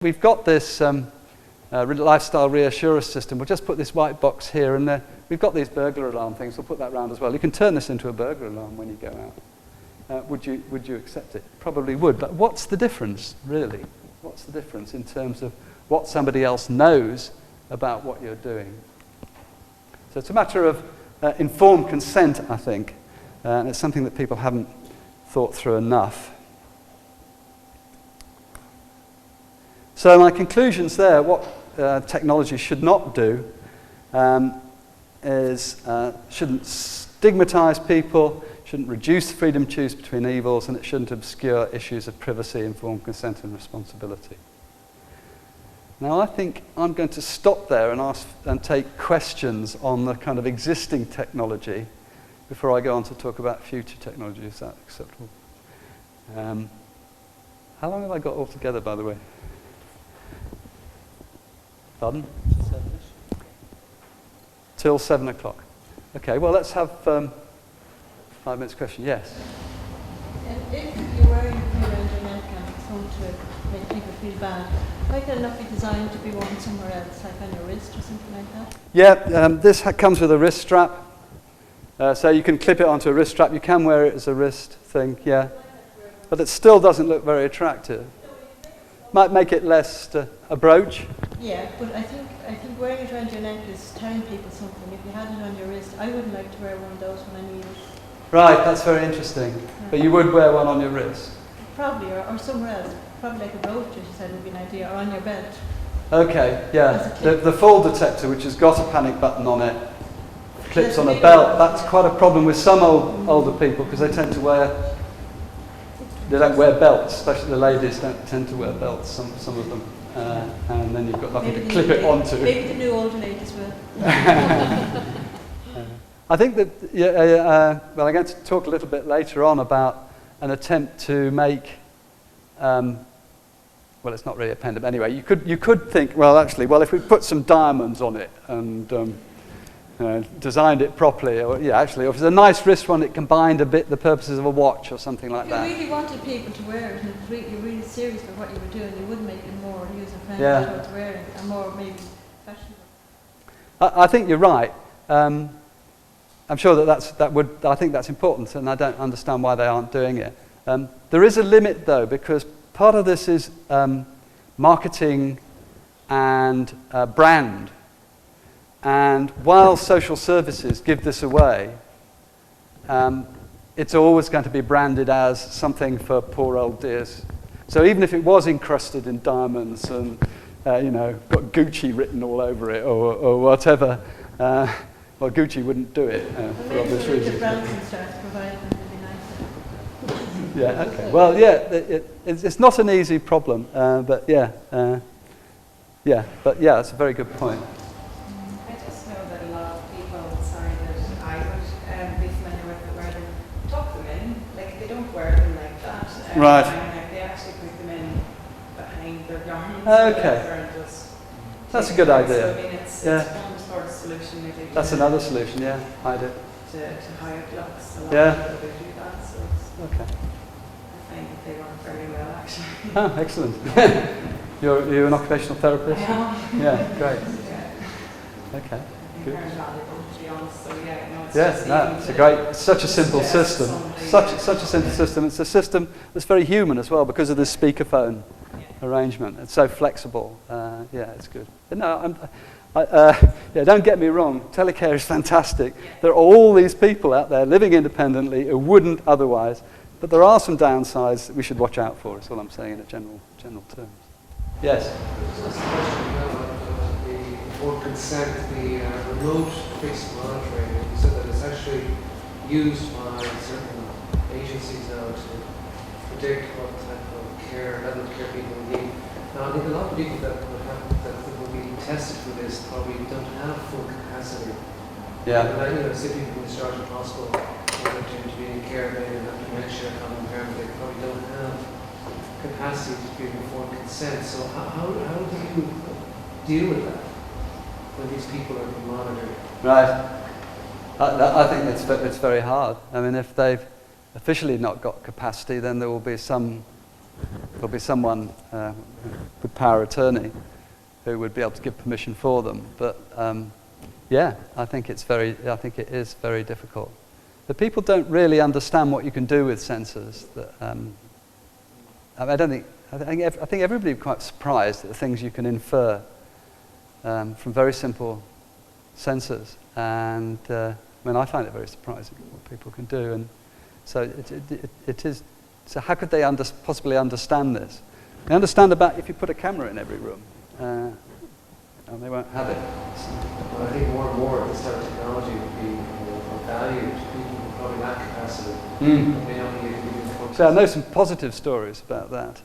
We've got this lifestyle reassurance system. We'll just put this white box here, and we've got these burglar alarm things. We'll put that round as well. You can turn this into a burglar alarm when you go out. Would you accept it? Probably would. But what's the difference, really? What's the difference in terms of what somebody else knows about what you're doing? So it's a matter of informed consent, I think, and it's something that people haven't thought through enough. So my conclusions there, what technology should not do is shouldn't stigmatize people, shouldn't reduce freedom to choose between evils, and it shouldn't obscure issues of privacy, informed consent, and responsibility. Now I think I'm going to stop there and ask and take questions on the kind of existing technology before I go on to talk about future technology. Is that acceptable? How long have I got altogether, by the way? Pardon? 7-ish. Till 7 o'clock. Okay, well, let's have 5 minutes question. Yes? If you're wearing a thing around your neck and it's going to make people feel bad, why can it not be designed to be worn somewhere else, like on your wrist or something like that? Yeah, this comes with a wrist strap. So you can clip it onto a wrist strap. You can wear it as a wrist thing, yeah. But it still doesn't look very attractive. Might make it less a brooch. Yeah, but I think wearing it around your neck is telling people something. If you had it on your wrist, I wouldn't like to wear one of those when I need it. Right, that's very interesting. Yeah. But you would wear one on your wrist? Probably, or somewhere else. Probably like a brooch, as you said, would be an idea, or on your belt. Okay, yeah. The fall detector, which has got a panic button on it, clips on a belt. That's quite a problem with some older people because they tend to wear... They don't wear belts, especially the ladies don't tend to wear belts, some of them. And then you've got nothing to clip it onto. Maybe the new older ladies will. I think that, well, I'm going to talk a little bit later on about an attempt to make, well, it's not really a pendant, but anyway, you could think, well, actually, if we put some diamonds on it and designed it properly, or actually, if it's a nice wrist one, it combined a bit the purposes of a watch or something like that. If you really wanted people to wear it, and you're really serious about what you were doing, you would make it more user-friendly towards wearing it, and more maybe fashionable. I think you're right. I'm sure I think that's important, and I don't understand why they aren't doing it. There is a limit, though, because part of this is marketing and brand. And while social services give this away, it's always going to be branded as something for poor old dears. So even if it was encrusted in diamonds and got Gucci written all over it or whatever, well, Gucci wouldn't do it for obvious reasons. Yeah. Okay. Well, yeah. It's not an easy problem, but yeah. But yeah, it's a very good point. Right. They actually put them in behind their garments. Okay. That's a good idea. So, I mean, it's one sort of solution. Maybe that's another solution, yeah. Hide it. To how it looks. A lot of people do that. So okay. I find that they work very well, actually. Oh, excellent. You're an occupational therapist? I am. Yeah, great. Yeah. Okay. Good. Very valuable, to be honest. So It's a great, it's such a simple system. Such a simple system. It's a system that's very human as well because of this speakerphone arrangement. It's so flexible. It's good. No, don't get me wrong. Telecare is fantastic. There are all these people out there living independently who wouldn't otherwise. But there are some downsides that we should watch out for. Is what I'm saying in a general terms. Yes. Just a question about the consent, the remote fixed monitoring. You said that it's actually used by certain agencies now to predict what type of level of care people need. Now, I think a lot of people that will be tested for this probably don't have full capacity. Yeah. And say people who discharged from hospital to be in care, they have dementia, common impairment, they probably don't have capacity to give informed consent. So how do you deal with that when these people are being monitored? Right. I think it's very hard. I mean, if they've officially not got capacity, then there will be some there'll be someone with power of attorney who would be able to give permission for them. But yeah, I think it is very difficult. But people don't really understand what you can do with sensors. I think everybody would be quite surprised at the things you can infer from very simple sensors. And I find it very surprising what people can do. And so it is. So how could they possibly understand this? They understand about if you put a camera in every room, and they won't have it. Well, I think more and more this type of technology would be of value to people who probably lack capacity. May not be able to So I know some positive stories about that.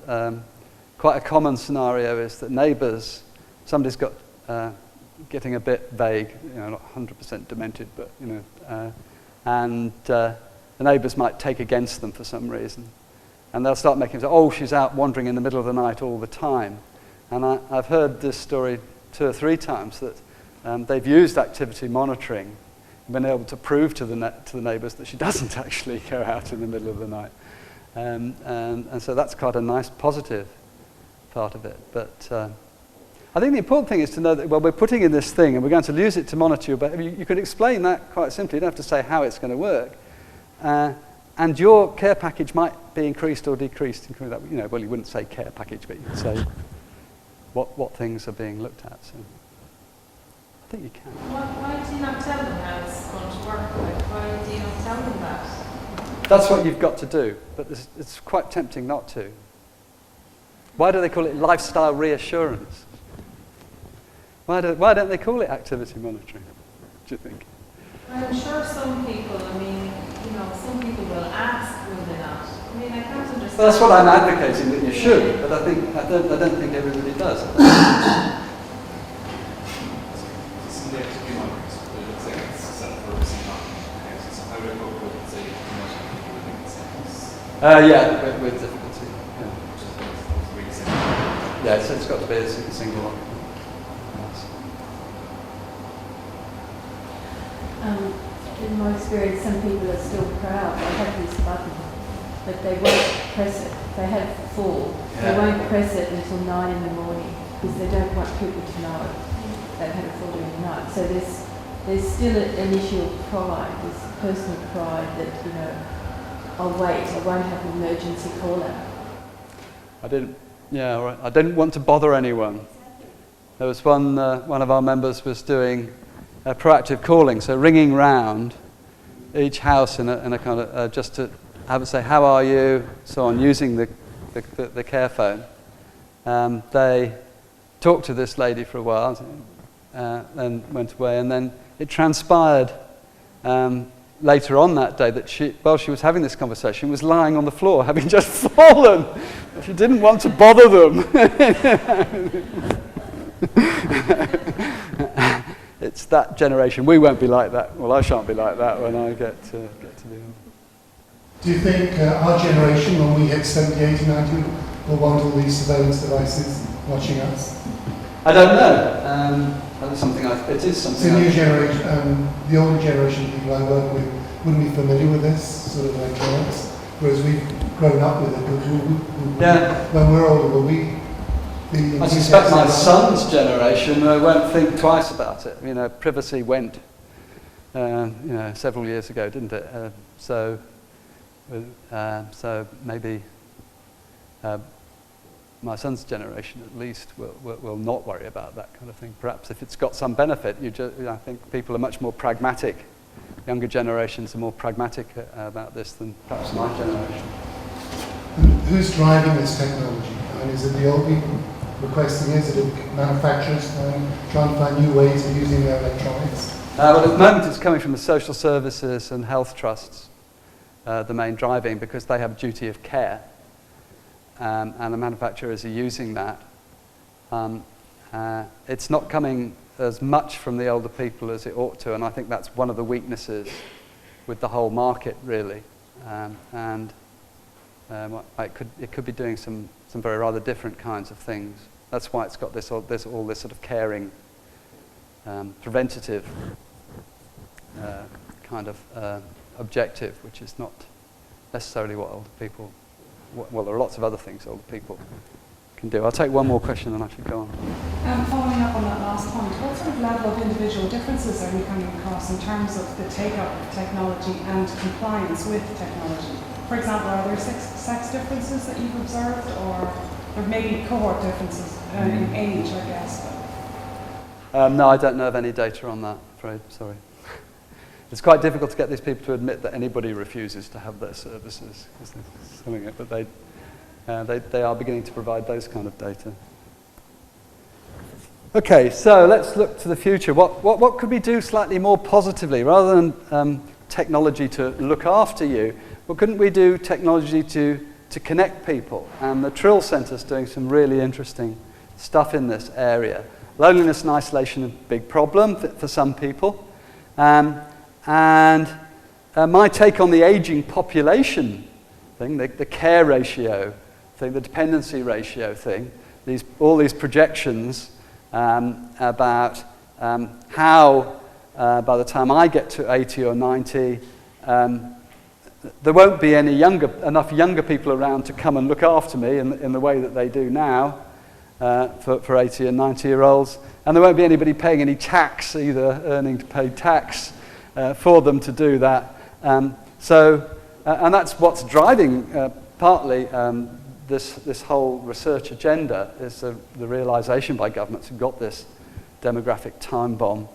Quite a common scenario is that neighbours, somebody's got getting a bit vague, not 100% demented, but and the neighbours might take against them for some reason, and they'll start making say, "Oh, she's out wandering in the middle of the night all the time." And I've heard this story 2 or 3 times that they've used activity monitoring and been able to prove to the neighbours that she doesn't actually go out in the middle of the night. And so that's quite a nice positive part of it. But I think the important thing is to know that, well, we're putting in this thing and we're going to use it to monitor you, but you could explain that quite simply. You don't have to say how it's going to work. And your care package might be increased or decreased. Well, you wouldn't say care package, but you could say what things are being looked at. So I think you can. Why do you not tell them how it's going to work? Why do you not tell them that? That's what you've got to do, but it's quite tempting not to. Why do they call it lifestyle reassurance? Why don't they call it activity monitoring, do you think? I'm sure some people, some people will ask, will they not? I can't understand. Well, that's what I'm advocating, that you should, but I don't think everybody does. With difficulty. Yeah, so it's got to be a single one. In my experience, some people are still proud. They have this button, but they won't press it. They have it full. Yeah. They won't press it until 9 in the morning because they don't want people to know they've had it full during the night. So there's still an issue of pride, this personal pride that, I'll wait, I won't have an emergency call out. I didn't want to bother anyone. There was one of our members was doing proactive calling, so ringing round each house in a kind of just to have it say, "How are you?" so on, using the care phone. They talked to this lady for a while, then went away, and then it transpired later on that day that while she was having this conversation, was lying on the floor, having just fallen. She didn't want to bother them. It's that generation. We won't be like that. Well, I shan't be like that when I get to be on. Do you think our generation, when we hit 70, 80, 90, will want all these surveillance devices watching us? I don't know. It is something. The new generation, the older generation of people I work with wouldn't be familiar with this sort of electronics, whereas we've grown up with it. Yeah. When we're older, will we? I suspect my son's generation won't think twice about it. Privacy went, several years ago, didn't it? So maybe my son's generation, at least, will not worry about that kind of thing. Perhaps if it's got some benefit, I think people are much more pragmatic. Younger generations are more pragmatic about this than perhaps my generation. Who's driving this technology? Is it the old people requesting it? Is it manufacturers trying to find new ways of using their electronics? Well, at the moment it's coming from the social services and health trusts, the main driving, because they have a duty of care, and the manufacturers are using that. It's not coming as much from the older people as it ought to, and I think that's one of the weaknesses with the whole market, really. It could be doing some very rather different kinds of things. That's why it's got all this sort of caring, preventative kind of objective, which is not necessarily what older people well, there are lots of other things older people can do. I'll take one more question and I should go on. Following up on that last point, what sort of level of individual differences are you coming across in terms of the take-up of technology and compliance with technology? For example, are there sex differences that you've observed, or maybe cohort differences in age, I guess? No, I don't know of any data on that, I'm afraid. Sorry. It's quite difficult to get these people to admit that anybody refuses to have their services, but they are beginning to provide those kind of data. Okay, so let's look to the future. What could we do slightly more positively? Rather than technology to look after you, what couldn't we do technology to connect people? And the TRIL Centre's doing some really interesting stuff in this area. Loneliness and isolation is a big problem for some people. And my take on the aging population thing, the care ratio thing, the dependency ratio thing, all these projections about how by the time I get to 80 or 90, there won't be enough younger people around to come and look after me in the way that they do now for 80 and 90-year-olds. And there won't be anybody paying any tax either, earning to pay tax for them to do that. And that's what's driving partly this whole research agenda, is the realization by governments who've got this demographic time bomb.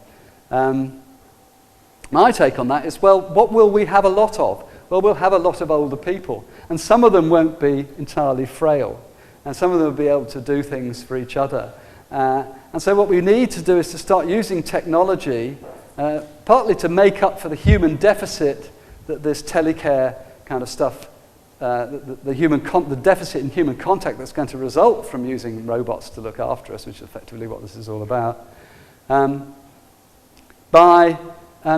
My take on that is, well, what will we have a lot of? Well, we'll have a lot of older people, and some of them won't be entirely frail, and some of them will be able to do things for each other. And so what we need to do is to start using technology, partly to make up for the human deficit that this telecare kind of stuff, the deficit in human contact that's going to result from using robots to look after us, which is effectively what this is all about, by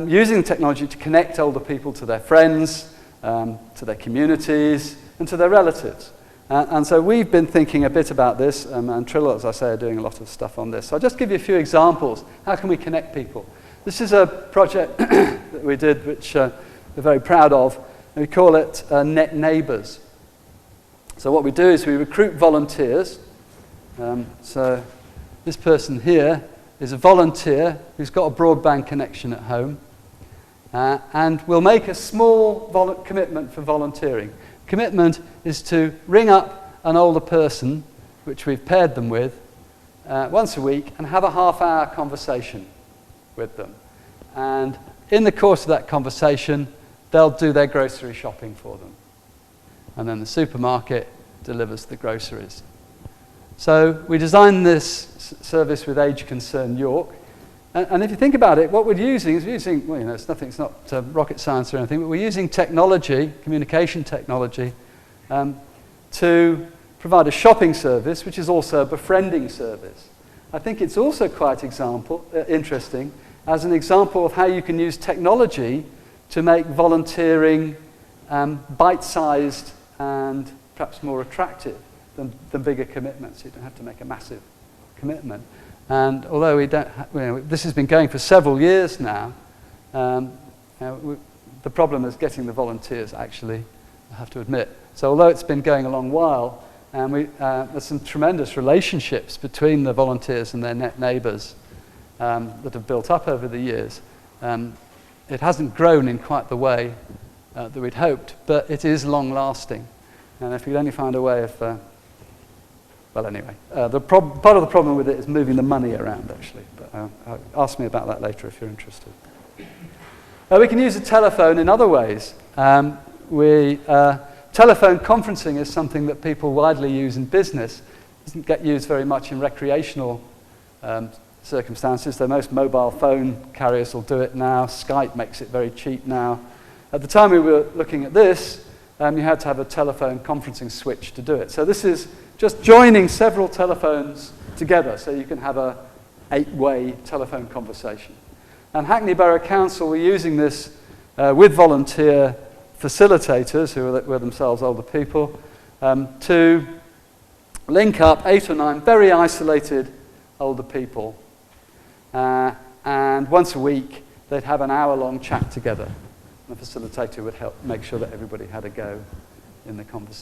using technology to connect older people to their friends, to their communities, and to their relatives. And so we've been thinking a bit about this, and TRIL, as I say, are doing a lot of stuff on this. So I'll just give you a few examples. How can we connect people? This is a project that we did, which we're very proud of. We call it Net Neighbours. So what we do is we recruit volunteers. So this person here is a volunteer who's got a broadband connection at home. And we'll make a small commitment for volunteering. Commitment is to ring up an older person, which we've paired them with, once a week and have a half-hour conversation with them. And in the course of that conversation, they'll do their grocery shopping for them. And then the supermarket delivers the groceries. So we designed this service with Age Concern York. And if you think about it, what we're using is well, it's not rocket science or anything, but we're using technology, communication technology, to provide a shopping service, which is also a befriending service. I think it's also quite interesting as an example of how you can use technology to make volunteering bite-sized and perhaps more attractive than bigger commitments. You don't have to make a massive commitment. And although this has been going for several years now, the problem is getting the volunteers, actually, I have to admit. So although it's been going a long while, there's some tremendous relationships between the volunteers and their net neighbours that have built up over the years. It hasn't grown in quite the way that we'd hoped, but it is long-lasting. And if we could only find a way of... well, anyway, part of the problem with it is moving the money around, actually. But ask me about that later if you're interested. We can use a telephone in other ways. Telephone conferencing is something that people widely use in business. It doesn't get used very much in recreational circumstances, though most mobile phone carriers will do it now. Skype makes it very cheap now. At the time we were looking at this, you had to have a telephone conferencing switch to do it. So this is just joining several telephones together so you can have a 8-way telephone conversation. And Hackney Borough Council were using this with volunteer facilitators, who were themselves older people, to link up 8 or 9 very isolated older people. And once a week, they'd have an hour-long chat together. The facilitator would help make sure that everybody had a go in the conversation.